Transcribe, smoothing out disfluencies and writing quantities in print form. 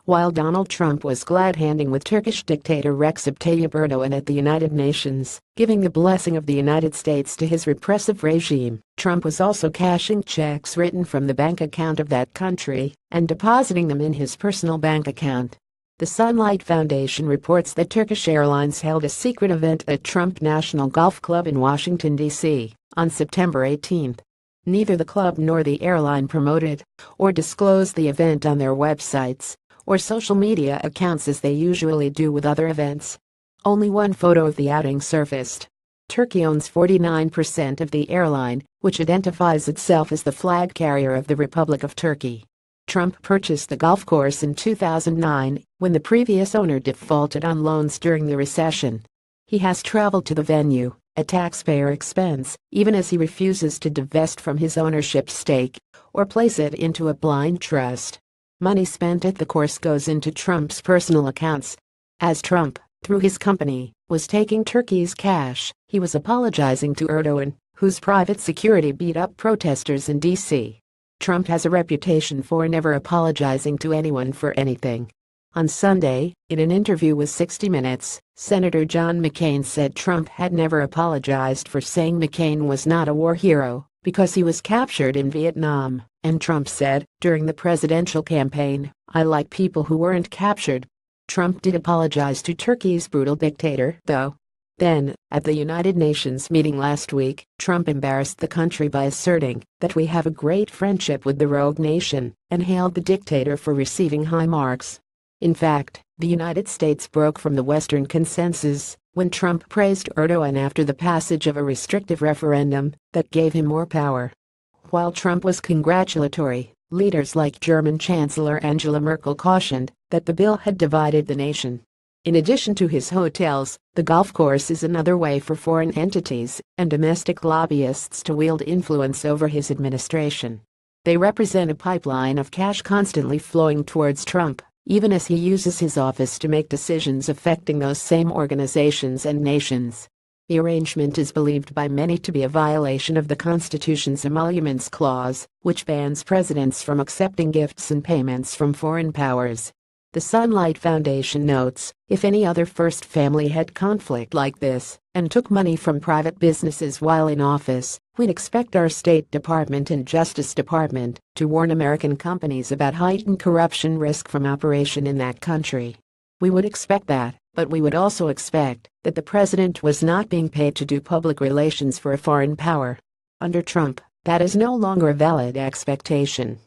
while Donald Trump was glad-handing with Turkish dictator Reccep Tayyip Erdoğan at the United Nations, giving the blessing of the United States to his repressive regime. Trump was also cashing checks written from the bank account of that country and depositing them in his personal bank account. The Sunlight Foundation reports that Turkish Airlines held a secret event at Trump National Golf Club in Washington, D.C. on September 18. Neither the club nor the airline promoted or disclosed the event on their websites or social media accounts as they usually do with other events. Only one photo of the outing surfaced. Turkey owns 49% of the airline, which identifies itself as the flag carrier of the Republic of Turkey. Trump purchased the golf course in 2009 when the previous owner defaulted on loans during the recession. He has traveled to the venue at taxpayer expense, even as he refuses to divest from his ownership stake or place it into a blind trust. Money spent at the course goes into Trump's personal accounts. As Trump, through his company, was taking Turkey's cash, he was apologizing to Erdoğan, whose private security beat up protesters in D.C. Trump has a reputation for never apologizing to anyone for anything. On Sunday, in an interview with 60 Minutes, Senator John McCain said Trump had never apologized for saying McCain was not a war hero because he was captured in Vietnam, and Trump said, during the presidential campaign, "I like people who weren't captured." Trump did apologize to Turkey's brutal dictator, though. Then, at the United Nations meeting last week, Trump embarrassed the country by asserting that we have a great friendship with the rogue nation and hailed the dictator for receiving high marks. In fact, the United States broke from the Western consensus when Trump praised Erdoğan after the passage of a restrictive referendum that gave him more power. While Trump was congratulatory, leaders like German Chancellor Angela Merkel cautioned that the bill had divided the nation. In addition to his hotels, the golf course is another way for foreign entities and domestic lobbyists to wield influence over his administration. They represent a pipeline of cash constantly flowing towards Trump, even as he uses his office to make decisions affecting those same organizations and nations. The arrangement is believed by many to be a violation of the Constitution's Emoluments Clause, which bans presidents from accepting gifts and payments from foreign powers. The Sunlight Foundation notes, if any other first family had conflict like this and took money from private businesses while in office, we'd expect our State Department and Justice Department to warn American companies about heightened corruption risk from operation in that country. We would expect that, but we would also expect that the president was not being paid to do public relations for a foreign power. Under Trump, that is no longer a valid expectation.